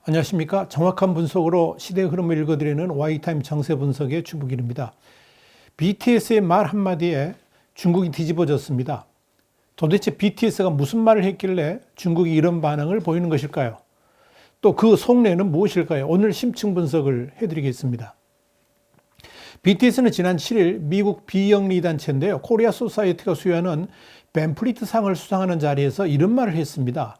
안녕하십니까. 정확한 분석으로 시대 흐름을 읽어드리는 Y타임 정세 분석의 주북일입니다. BTS의 말 한마디에 중국이 뒤집어졌습니다. 도대체 BTS가 무슨 말을 했길래 중국이 이런 반응을 보이는 것일까요? 또 그 속내는 무엇일까요? 오늘 심층 분석을 해드리겠습니다. BTS는 지난 7일 미국 비영리 단체인데요. 코리아 소사이어티가 수여하는 벤플리트 상을 수상하는 자리에서 이런 말을 했습니다.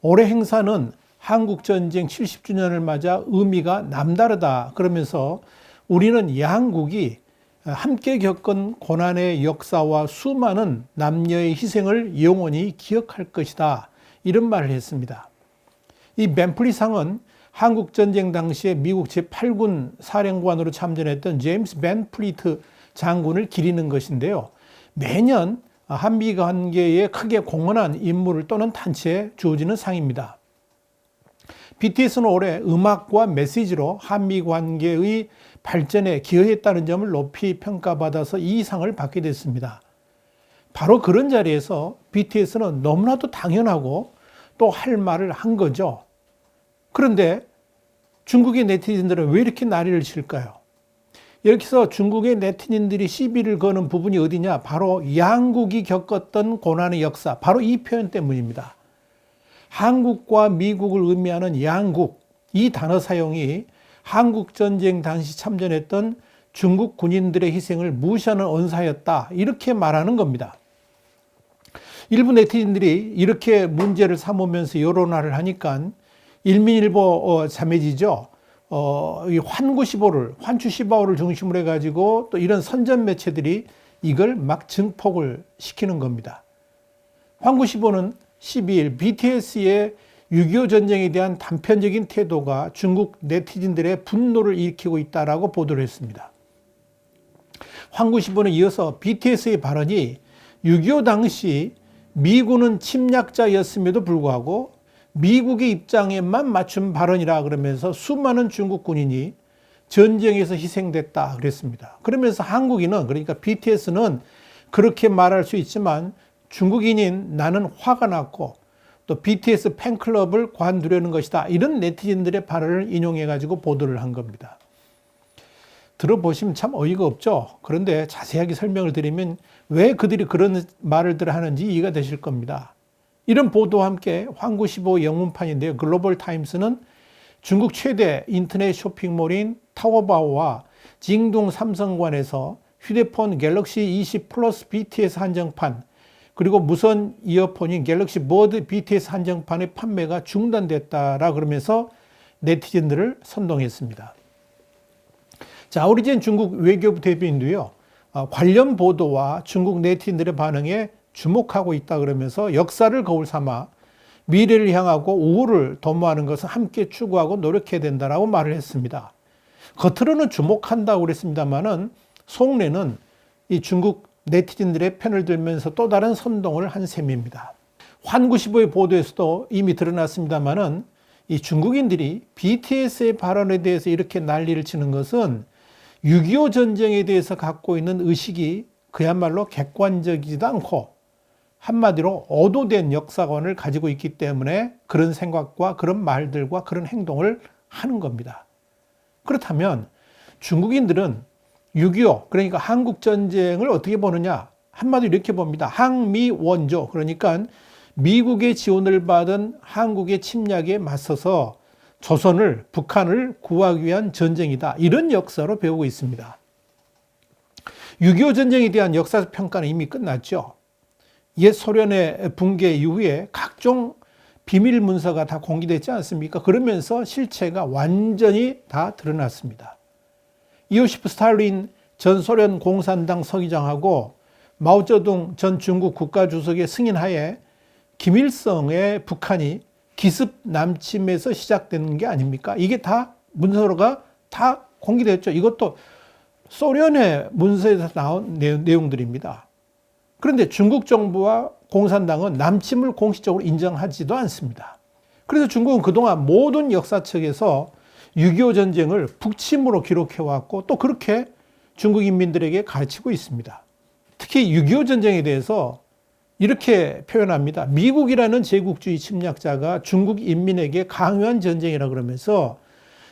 올해 행사는 한국전쟁 70주년을 맞아 의미가 남다르다. 그러면서 우리는 양국이 함께 겪은 고난의 역사와 수많은 남녀의 희생을 영원히 기억할 것이다. 이런 말을 했습니다. 이 벤플리상은 한국전쟁 당시에 미국 제8군 사령관으로 참전했던 제임스 벤플리트 장군을 기리는 것인데요. 매년 한미 관계에 크게 공헌한 인물 또는 단체에 주어지는 상입니다. BTS는 올해 음악과 메시지로 한미 관계의 발전에 기여했다는 점을 높이 평가받아서 이 상을 받게 됐습니다. 바로 그런 자리에서 BTS는 너무나도 당연하고 또 할 말을 한 거죠. 그런데 중국의 네티즌들은 왜 이렇게 난리를 칠까요? 이렇게 해서 중국의 네티즌들이 시비를 거는 부분이 어디냐? 바로 양국이 겪었던 고난의 역사, 바로 이 표현 때문입니다. 한국과 미국을 의미하는 양국, 이 단어 사용이 한국전쟁 당시 참전했던 중국 군인들의 희생을 무시하는 언사였다. 이렇게 말하는 겁니다. 일부 네티즌들이 이렇게 문제를 삼으면서 여론화를 하니까 일민일보 자매지죠. 이 환추시보를 중심으로 해가지고 또 이런 선전 매체들이 이걸 막 증폭을 시키는 겁니다. 환구시보는 12일 BTS의 6.25 전쟁에 대한 단편적인 태도가 중국 네티즌들의 분노를 일으키고 있다라고 보도를 했습니다. 환구시보는 이어서 BTS의 발언이 6.25 당시 미군은 침략자였음에도 불구하고 미국의 입장에만 맞춘 발언이라 그러면서 수많은 중국 군인이 전쟁에서 희생됐다 그랬습니다. 그러면서 한국인은, 그러니까 BTS는 그렇게 말할 수 있지만 중국인인 나는 화가 났고 또 BTS 팬클럽을 관두려는 것이다. 이런 네티즌들의 발언을 인용해가지고 보도를 한 겁니다. 들어보시면 참 어이가 없죠. 그런데 자세하게 설명을 드리면 왜 그들이 그런 말을 하는지 이해가 되실 겁니다. 이런 보도와 함께 환구시보 영문판인데요. 글로벌 타임스는 중국 최대 인터넷 쇼핑몰인 타오바오와 징둥 삼성관에서 휴대폰 갤럭시 20 플러스 BTS 한정판 그리고 무선 이어폰인 갤럭시 버드 BTS 한정판의 판매가 중단됐다라 그러면서 네티즌들을 선동했습니다. 자, 오리진 중국 외교부 대변인도요. 관련 보도와 중국 네티즌들의 반응에 주목하고 있다 그러면서 역사를 거울 삼아 미래를 향하고 우호를 도모하는 것을 함께 추구하고 노력해야 된다라고 말을 했습니다. 겉으로는 주목한다고 그랬습니다만은 속내는 이 중국 네티즌들의 편을 들면서 또 다른 선동을 한 셈입니다. 환구시보의 보도에서도 이미 드러났습니다만은 이 중국인들이 BTS의 발언에 대해서 이렇게 난리를 치는 것은 6.25 전쟁에 대해서 갖고 있는 의식이 그야말로 객관적이지도 않고 한마디로 오도된 역사관을 가지고 있기 때문에 그런 생각과 그런 말들과 그런 행동을 하는 겁니다. 그렇다면 중국인들은 6.25 그러니까 한국전쟁을 어떻게 보느냐? 한마디로 이렇게 봅니다. 항미 원조 그러니까 미국의 지원을 받은 한국의 침략에 맞서서 조선을 북한을 구하기 위한 전쟁이다. 이런 역사로 배우고 있습니다. 6.25 전쟁에 대한 역사적 평가는 이미 끝났죠. 옛 소련의 붕괴 이후에 각종 비밀 문서가 다 공개됐지 않습니까? 그러면서 실체가 완전히 다 드러났습니다. 이오시프 스탈린 전 소련 공산당 서기장하고 마오쩌둥 전 중국 국가주석의 승인하에 김일성의 북한이 기습 남침에서 시작되는 게 아닙니까? 이게 다 문서가 다 공개됐죠. 이것도 소련의 문서에서 나온 내용들입니다. 그런데 중국 정부와 공산당은 남침을 공식적으로 인정하지도 않습니다. 그래서 중국은 그동안 모든 역사책에서 6.25 전쟁을 북침으로 기록해왔고 또 그렇게 중국 인민들에게 가르치고 있습니다. 특히 6.25 전쟁에 대해서 이렇게 표현합니다. 미국이라는 제국주의 침략자가 중국 인민에게 강요한 전쟁이라 그러면서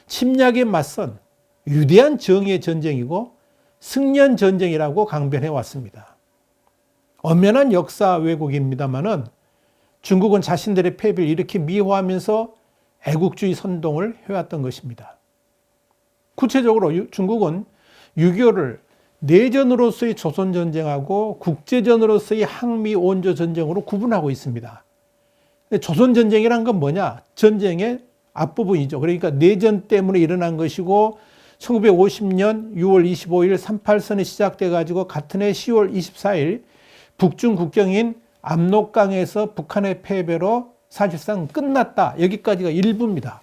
침략에 맞선 위대한 정의의 전쟁이고 승리한 전쟁이라고 강변해 왔습니다. 엄연한 역사 왜곡입니다만은 중국은 자신들의 패배를 이렇게 미화하면서 애국주의 선동을 해왔던 것입니다. 구체적으로 중국은 6.25를 내전으로서의 조선전쟁하고 국제전으로서의 항미 원조 전쟁으로 구분하고 있습니다. 조선전쟁이란 건 뭐냐? 전쟁의 앞부분이죠. 그러니까 내전 때문에 일어난 것이고 1950년 6월 25일 38선이 시작돼 가지고 같은 해 10월 24일 북중 국경인 압록강에서 북한의 패배로 사실상 끝났다. 여기까지가 1부입니다.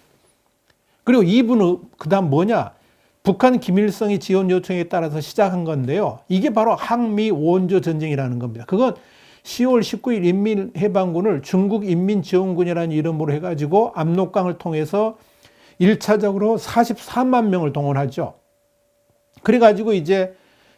그리고 2부는 그다음 뭐냐? 북한 김일성이 지원 요청에 따라서 시작한 건데요. 이게 바로 항미 원조 전쟁이라는 겁니다. 그건 10월 19일 인민해방군을 중국인민지원군이라는 이름으로 해가지고 압록강을 통해서 1차적으로 44만 명을 동원하죠. 그래가지고 이제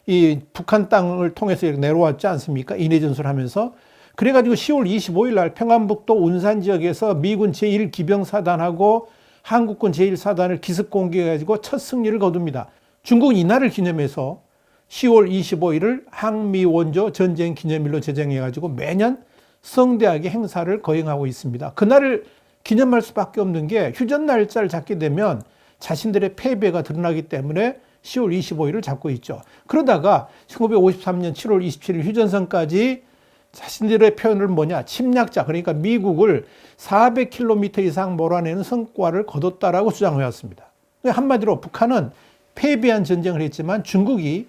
이 북한 땅을 통해서 내려왔지 않습니까? 인해전술을 하면서. 그래가지고 10월 25일 날 평안북도 운산 지역에서 미군 제1기병사단하고 한국군 제1사단을 기습 공격해가지고 첫 승리를 거둡니다. 중국은 이날을 기념해서 10월 25일을 항미 원조 전쟁 기념일로 제정해가지고 매년 성대하게 행사를 거행하고 있습니다. 그날을 기념할 수밖에 없는 게 휴전 날짜를 잡게 되면 자신들의 패배가 드러나기 때문에 10월 25일을 잡고 있죠. 그러다가 1953년 7월 27일 휴전선까지 자신들의 표현을 뭐냐? 침략자, 그러니까 미국을 400km 이상 몰아내는 성과를 거뒀다라고 주장해왔습니다. 한마디로 북한은 패배한 전쟁을 했지만 중국이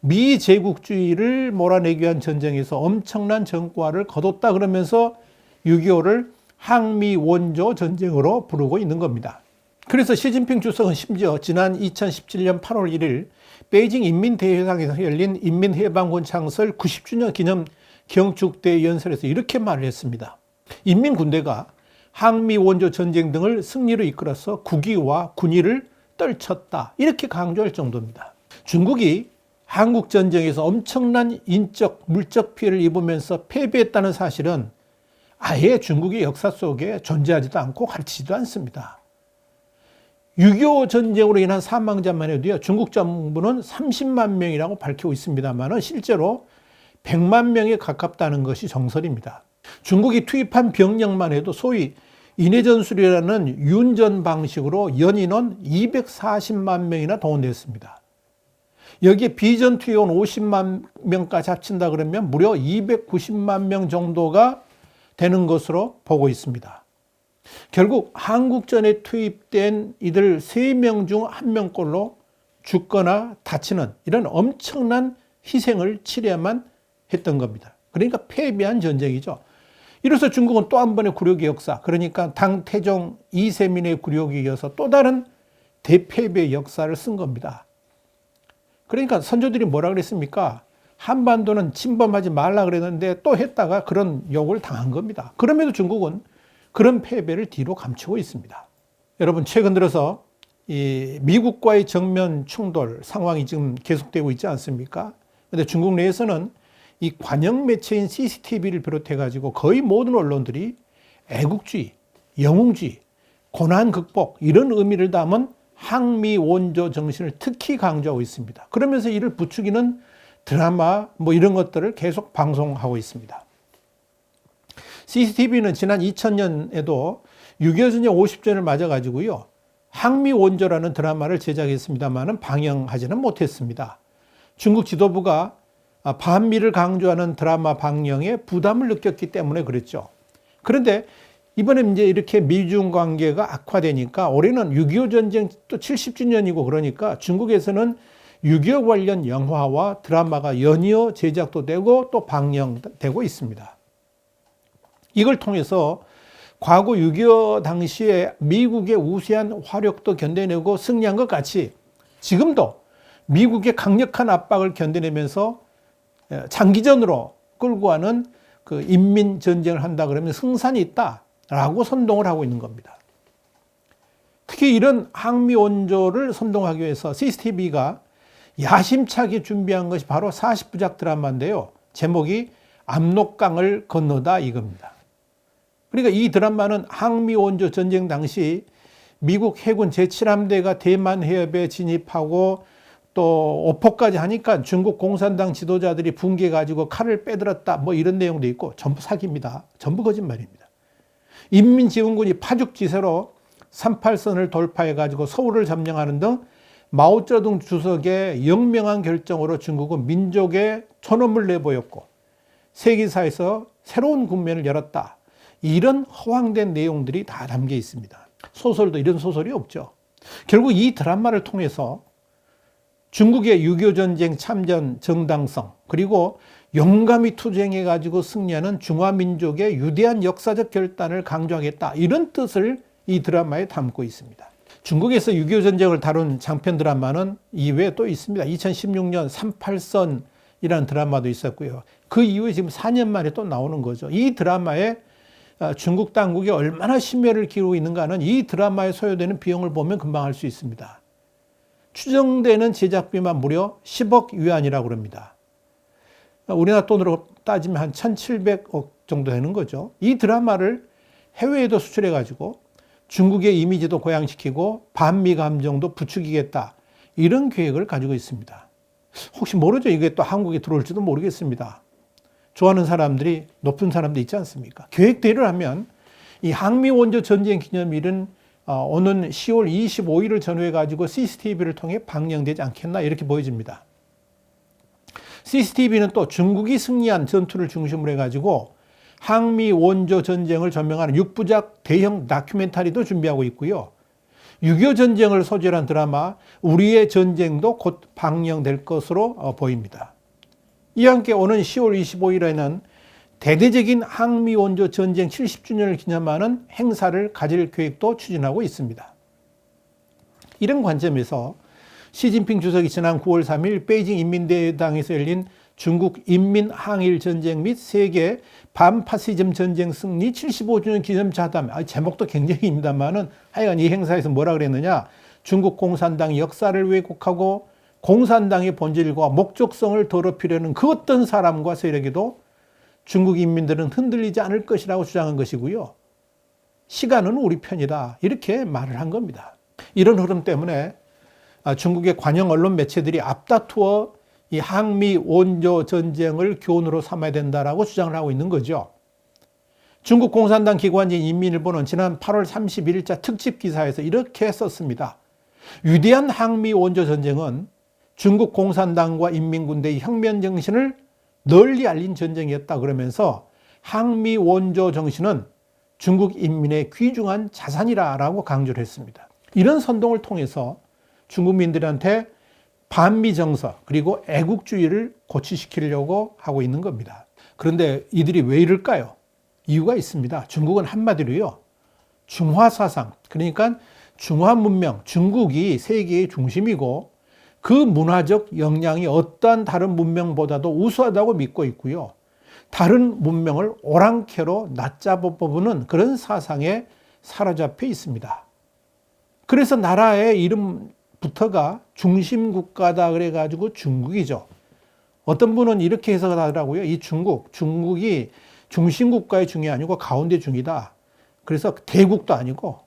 미제국주의를 몰아내기 위한 전쟁에서 엄청난 전과를 거뒀다 그러면서 6.25를 항미 원조 전쟁으로 부르고 있는 겁니다. 그래서 시진핑 주석은 심지어 지난 2017년 8월 1일 베이징 인민대회당에서 열린 인민해방군 창설 90주년 기념 경축대 연설에서 이렇게 말을 했습니다. 인민군대가 항미 원조 전쟁 등을 승리로 이끌어서 국위와 군위를 떨쳤다. 이렇게 강조할 정도입니다. 중국이 한국 전쟁에서 엄청난 인적, 물적 피해를 입으면서 패배했다는 사실은 아예 중국의 역사 속에 존재하지도 않고 가르치지도 않습니다. 6.25 전쟁으로 인한 사망자만 해도요, 중국 정부는 30만 명이라고 밝히고 있습니다만 실제로 100만 명에 가깝다는 것이 정설입니다. 중국이 투입한 병력만 해도 소위 인해전술이라는 윤전 방식으로 연인원 240만 명이나 동원됐습니다. 여기에 비전 투입원 50만 명까지 합친다 그러면 무려 290만 명 정도가 되는 것으로 보고 있습니다. 결국 한국전에 투입된 이들 3명 중 1명꼴로 죽거나 다치는 이런 엄청난 희생을 치러야만 했던 겁니다. 그러니까 패배한 전쟁이죠. 이로써 중국은 또 한 번의 굴욕의 역사, 그러니까 당태종 이세민의 굴욕에 이어서 또 다른 대패배의 역사를 쓴 겁니다. 그러니까 선조들이 뭐라 그랬습니까? 한반도는 침범하지 말라 그랬는데 또 했다가 그런 욕을 당한 겁니다. 그럼에도 중국은 그런 패배를 뒤로 감추고 있습니다. 여러분, 최근 들어서 이 미국과의 정면 충돌 상황이 지금 계속되고 있지 않습니까? 그런데 중국 내에서는 이 관영 매체인 CCTV를 비롯해가지고 거의 모든 언론들이 애국주의, 영웅주의, 고난 극복 이런 의미를 담은 항미 원조 정신을 특히 강조하고 있습니다. 그러면서 이를 부추기는 드라마 이런 것들을 계속 방송하고 있습니다. CCTV는 지난 2000년에도 6.25 전쟁 50주년을 맞아가지고요, 항미 원조라는 드라마를 제작했습니다만 방영하지는 못했습니다. 중국 지도부가 반미를 강조하는 드라마 방영에 부담을 느꼈기 때문에 그랬죠. 그런데 이번에 이제 이렇게 미중 관계가 악화되니까 올해는 6.25 전쟁 또 70주년이고 그러니까 중국에서는 6.25 관련 영화와 드라마가 연이어 제작도 되고 또 방영되고 있습니다. 이걸 통해서 과거 6.25 당시에 미국의 우세한 화력도 견뎌내고 승리한 것 같이 지금도 미국의 강력한 압박을 견뎌내면서 장기전으로 끌고 가는 그 인민전쟁을 한다 그러면 승산이 있다라고 선동을 하고 있는 겁니다. 특히 이런 항미 원조를 선동하기 위해서 CCTV가 야심차게 준비한 것이 바로 40부작 드라마인데요. 제목이 압록강을 건너다 이겁니다. 그러니까 이 드라마는 항미 원조 전쟁 당시 미국 해군 제7함대가 대만 해협에 진입하고 또 오포까지 하니까 중국 공산당 지도자들이 붕괴가지고 칼을 빼들었다 뭐 이런 내용도 있고 전부 사기입니다. 전부 거짓말입니다. 인민지원군이 파죽지세로 38선을 돌파해가지고 서울을 점령하는 등 마오쩌둥 주석의 영명한 결정으로 중국은 민족의 존엄을 내보였고 세계사에서 새로운 국면을 열었다. 이런 허황된 내용들이 다 담겨 있습니다. 소설도 이런 소설이 없죠. 결국 이 드라마를 통해서 중국의 6.25 전쟁 참전 정당성 그리고 용감히 투쟁해가지고 승리하는 중화민족의 위대한 역사적 결단을 강조하겠다. 이런 뜻을 이 드라마에 담고 있습니다. 중국에서 6.25 전쟁을 다룬 장편 드라마는 이외에 또 있습니다. 2016년 38선이라는 드라마도 있었고요. 그 이후에 지금 4년 만에 또 나오는 거죠. 이 드라마에 중국 당국이 얼마나 심혈을 기울이고 있는가는 이 드라마에 소요되는 비용을 보면 금방 알 수 있습니다. 추정되는 제작비만 무려 10억 위안이라고 합니다. 우리나라 돈으로 따지면 한 1,700억 정도 되는 거죠. 이 드라마를 해외에도 수출해가지고 중국의 이미지도 고양시키고 반미 감정도 부추기겠다. 이런 계획을 가지고 있습니다. 혹시 모르죠? 이게 또 한국에 들어올지도 모르겠습니다. 좋아하는 사람들이 높은 사람도 있지 않습니까? 계획대로 하면 이 항미 원조 전쟁 기념일은 오는 10월 25일을 전후해 가지고 CCTV를 통해 방영되지 않겠나 이렇게 보여집니다. CCTV는 또 중국이 승리한 전투를 중심으로 해가지고 항미 원조 전쟁을 조명하는 6부작 대형 다큐멘터리도 준비하고 있고요. 6.25 전쟁을 소재로 한 드라마 우리의 전쟁도 곧 방영될 것으로 보입니다. 이와 함께 오는 10월 25일에는 대대적인 항미 원조 전쟁 70주년을 기념하는 행사를 가질 계획도 추진하고 있습니다. 이런 관점에서 시진핑 주석이 지난 9월 3일 베이징 인민대회당에서 열린 중국 인민항일 전쟁 및 세계 반파시즘 전쟁 승리 75주년 기념자담, 제목도 굉장히입니다만은 하여간 이 행사에서 뭐라 그랬느냐, 중국 공산당이 역사를 왜곡하고 공산당의 본질과 목적성을 더럽히려는 그 어떤 사람과 세력에도 중국 인민들은 흔들리지 않을 것이라고 주장한 것이고요. 시간은 우리 편이다. 이렇게 말을 한 겁니다. 이런 흐름 때문에 중국의 관영 언론 매체들이 앞다투어 이 항미 원조 전쟁을 교훈으로 삼아야 된다라고 주장을 하고 있는 거죠. 중국 공산당 기관지인 인민일보는 지난 8월 31일자 특집 기사에서 이렇게 썼습니다. 위대한 항미 원조 전쟁은 중국 공산당과 인민군대의 혁명 정신을 널리 알린 전쟁이었다 그러면서 항미 원조 정신은 중국 인민의 귀중한 자산이라고 강조를 했습니다. 이런 선동을 통해서 중국민들한테 반미 정서 그리고 애국주의를 고취시키려고 하고 있는 겁니다. 그런데 이들이 왜 이럴까요? 이유가 있습니다. 중국은 한마디로요, 중화사상, 그러니까 중화문명, 중국이 세계의 중심이고 그 문화적 역량이 어떠한 다른 문명보다도 우수하다고 믿고 있고요. 다른 문명을 오랑캐로 낮잡아 보는 그런 사상에 사로잡혀 있습니다. 그래서 나라의 이름부터가 중심국가다 그래가지고 중국이죠. 어떤 분은 이렇게 해석하더라고요. 이 중국이 중심국가의 중이 아니고 가운데 중이다. 그래서 대국도 아니고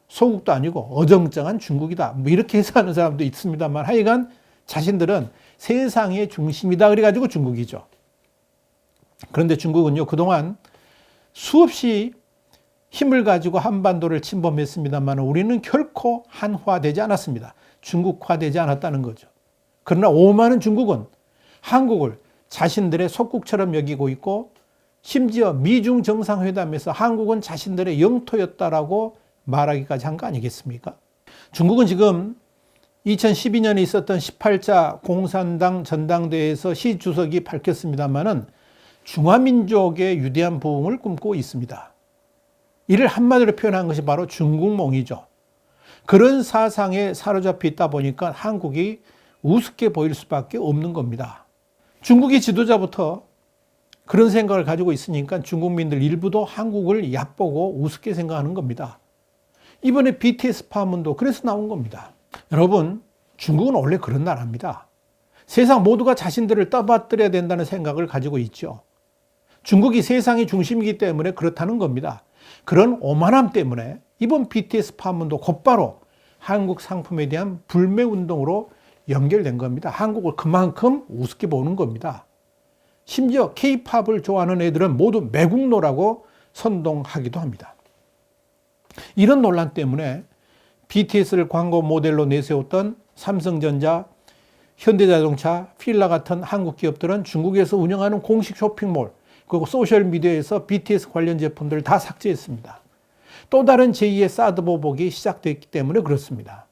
소국도 아니고 어정쩡한 중국이다. 뭐 이렇게 해석하는 사람도 있습니다만 하여간 자신들은 세상의 중심이다 그래가지고 중국이죠. 그런데 중국은요, 그동안 수없이 힘을 가지고 한반도를 침범했습니다만 우리는 결코 한화되지 않았습니다. 중국화되지 않았다는 거죠. 그러나 오만한 중국은 한국을 자신들의 속국처럼 여기고 있고 심지어 미중 정상회담에서 한국은 자신들의 영토였다라고 말하기까지 한 거 아니겠습니까? 중국은 지금 2012년에 있었던 18차 공산당 전당대회에서 시 주석이 밝혔습니다마는 중화민족의 위대한 부흥을 꿈꾸고 있습니다. 이를 한마디로 표현한 것이 바로 중국몽이죠. 그런 사상에 사로잡혀 있다 보니까 한국이 우습게 보일 수밖에 없는 겁니다. 중국의 지도자부터 그런 생각을 가지고 있으니까 중국민들 일부도 한국을 얕보고 우습게 생각하는 겁니다. 이번에 BTS 파문도 그래서 나온 겁니다. 여러분, 중국은 원래 그런 나라입니다. 세상 모두가 자신들을 떠받들여야 된다는 생각을 가지고 있죠. 중국이 세상의 중심이기 때문에 그렇다는 겁니다. 그런 오만함 때문에 이번 BTS 파문도 곧바로 한국 상품에 대한 불매 운동으로 연결된 겁니다. 한국을 그만큼 우습게 보는 겁니다. 심지어 K-팝을 좋아하는 애들은 모두 매국노라고 선동하기도 합니다. 이런 논란 때문에 BTS를 광고 모델로 내세웠던 삼성전자, 현대자동차, 필라 같은 한국 기업들은 중국에서 운영하는 공식 쇼핑몰 그리고 소셜미디어에서 BTS 관련 제품들을 다 삭제했습니다. 또 다른 제2의 사드 보복이 시작됐기 때문에 그렇습니다.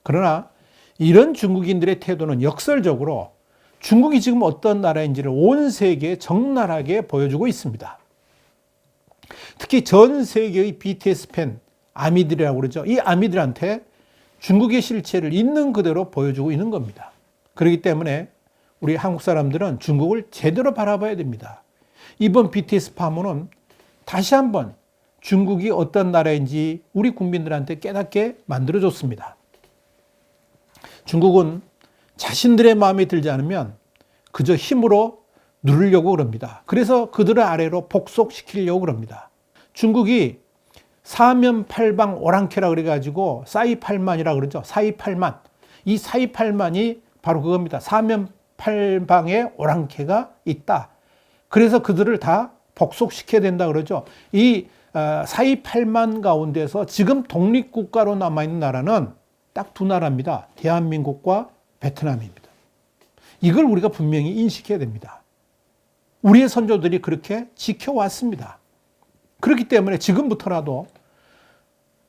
그러나 이런 중국인들의 태도는 역설적으로 중국이 지금 어떤 나라인지를 온 세계에 적나라하게 보여주고 있습니다. 특히 전 세계의 BTS 팬, 아미들이라고 그러죠. 이 아미들한테 중국의 실체를 있는 그대로 보여주고 있는 겁니다. 그렇기 때문에 우리 한국 사람들은 중국을 제대로 바라봐야 됩니다. 이번 BTS 파문은 다시 한번 중국이 어떤 나라인지 우리 국민들한테 깨닫게 만들어줬습니다. 중국은 자신들의 마음에 들지 않으면 그저 힘으로 누르려고 그럽니다. 그래서 그들의 아래로 복속시키려고 그럽니다. 중국이 사면팔방 오랑캐라 그래가지고 사이팔만이라 그러죠. 사이팔만. 이 사이팔만이 바로 그겁니다. 사면팔방에 오랑캐가 있다. 그래서 그들을 다 복속시켜야 된다 그러죠. 이 사이팔만 가운데서 지금 독립국가로 남아있는 나라는 딱 두 나라입니다. 대한민국과 베트남입니다. 이걸 우리가 분명히 인식해야 됩니다. 우리의 선조들이 그렇게 지켜왔습니다. 그렇기 때문에 지금부터라도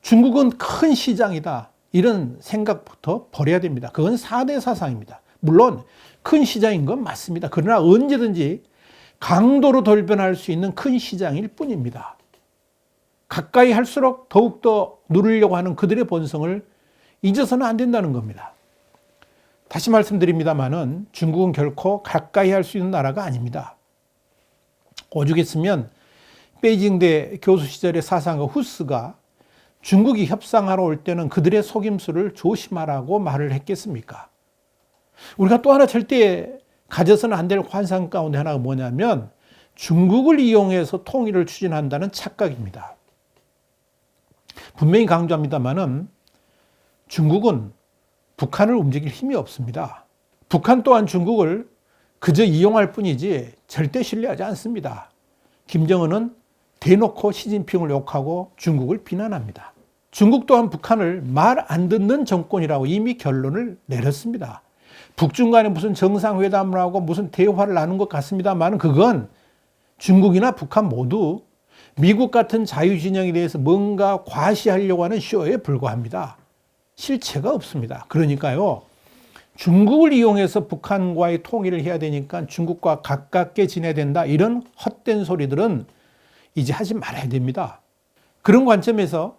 중국은 큰 시장이다. 이런 생각부터 버려야 됩니다. 그건 4대 사상입니다. 물론 큰 시장인 건 맞습니다. 그러나 언제든지 강도로 돌변할 수 있는 큰 시장일 뿐입니다. 가까이 할수록 더욱더 누르려고 하는 그들의 본성을 잊어서는 안 된다는 겁니다. 다시 말씀드립니다마는 중국은 결코 가까이 할 수 있는 나라가 아닙니다. 오죽했으면 베이징대 교수 시절의 사상가 후스가 중국이 협상하러 올 때는 그들의 속임수를 조심하라고 말을 했겠습니까? 우리가 또 하나 절대 가져서는 안 될 환상 가운데 하나가 뭐냐면 중국을 이용해서 통일을 추진한다는 착각입니다. 분명히 강조합니다마는 중국은 북한을 움직일 힘이 없습니다. 북한 또한 중국을 그저 이용할 뿐이지 절대 신뢰하지 않습니다. 김정은은 대놓고 시진핑을 욕하고 중국을 비난합니다. 중국 또한 북한을 말 안 듣는 정권이라고 이미 결론을 내렸습니다. 북중 간에 무슨 정상회담을 하고 무슨 대화를 나눈 것 같습니다만 그건 중국이나 북한 모두 미국 같은 자유진영에 대해서 뭔가 과시하려고 하는 쇼에 불과합니다. 실체가 없습니다. 그러니까요. 중국을 이용해서 북한과의 통일을 해야 되니까 중국과 가깝게 지내야 된다. 이런 헛된 소리들은 이제 하지 말아야 됩니다. 그런 관점에서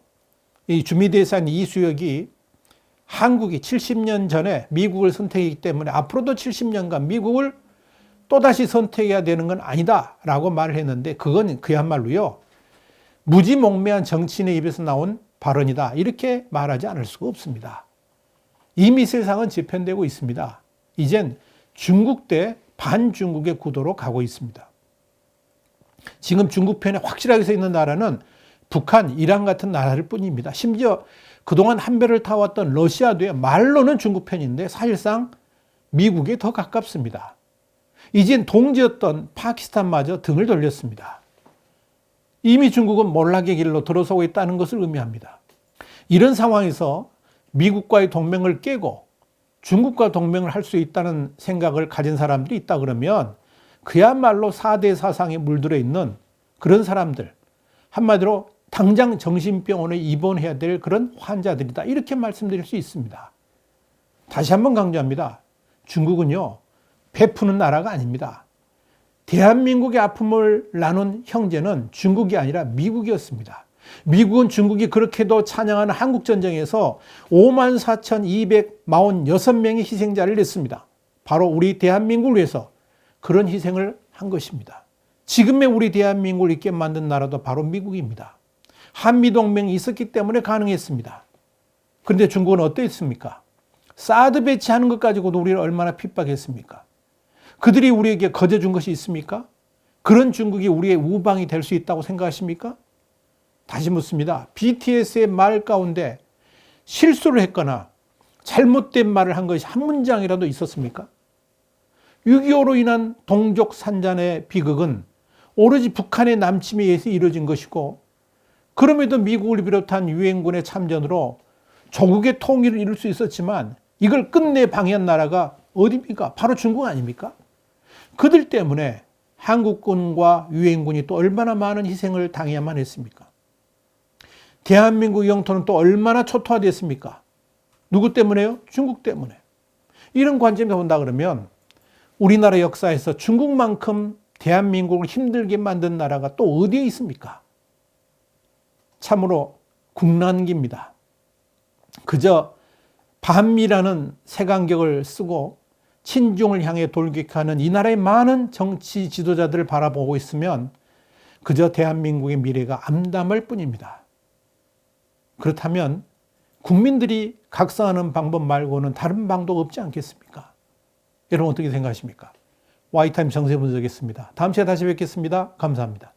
이 주미대사인 이수혁이 한국이 70년 전에 미국을 선택했기 때문에 앞으로도 70년간 미국을 또다시 선택해야 되는 건 아니다 라고 말을 했는데 그건 그야말로요. 무지몽매한 정치인의 입에서 나온 발언이다. 이렇게 말하지 않을 수가 없습니다. 이미 세상은 재편되고 있습니다. 이젠 중국 대 반중국의 구도로 가고 있습니다. 지금 중국 편에 확실하게 서 있는 나라는 북한, 이란 같은 나라일 뿐입니다. 심지어 그동안 한 배를 타왔던 러시아도요, 말로는 중국 편인데 사실상 미국에 더 가깝습니다. 이젠 동지였던 파키스탄마저 등을 돌렸습니다. 이미 중국은 몰락의 길로 들어서고 있다는 것을 의미합니다. 이런 상황에서 미국과의 동맹을 깨고 중국과 동맹을 할 수 있다는 생각을 가진 사람들이 있다 그러면 그야말로 4대 사상에 물들어 있는 그런 사람들, 한마디로 당장 정신병원에 입원해야 될 그런 환자들이다. 이렇게 말씀드릴 수 있습니다. 다시 한번 강조합니다. 중국은요, 베푸는 나라가 아닙니다. 대한민국의 아픔을 나눈 형제는 중국이 아니라 미국이었습니다. 미국은 중국이 그렇게도 찬양하는 한국전쟁에서 54,246명의 희생자를 냈습니다. 바로 우리 대한민국을 위해서 그런 희생을 한 것입니다. 지금의 우리 대한민국을 있게 만든 나라도 바로 미국입니다. 한미동맹이 있었기 때문에 가능했습니다. 그런데 중국은 어땠습니까? 사드 배치하는 것 가지고도 우리를 얼마나 핍박했습니까? 그들이 우리에게 거저 준 것이 있습니까? 그런 중국이 우리의 우방이 될 수 있다고 생각하십니까? 다시 묻습니다. BTS의 말 가운데 실수를 했거나 잘못된 말을 한 것이 한 문장이라도 있었습니까? 6.25로 인한 동족 산잔의 비극은 오로지 북한의 남침에 의해서 이루어진 것이고, 그럼에도 미국을 비롯한 유엔군의 참전으로 조국의 통일을 이룰 수 있었지만 이걸 끝내 방해한 나라가 어디입니까? 바로 중국 아닙니까? 그들 때문에 한국군과 유엔군이 또 얼마나 많은 희생을 당해야만 했습니까? 대한민국 영토는 또 얼마나 초토화됐습니까? 누구 때문에요? 중국 때문에. 이런 관점에서 본다 그러면 우리나라 역사에서 중국만큼 대한민국을 힘들게 만든 나라가 또 어디에 있습니까? 참으로 국난기입니다. 그저 반미라는 색안경을 쓰고 친중을 향해 돌격하는 이 나라의 많은 정치 지도자들을 바라보고 있으면 그저 대한민국의 미래가 암담할 뿐입니다. 그렇다면 국민들이 각성하는 방법 말고는 다른 방법 없지 않겠습니까? 여러분 어떻게 생각하십니까? 와이타임 정세 분석했습니다. 다음 시간에 다시 뵙겠습니다. 감사합니다.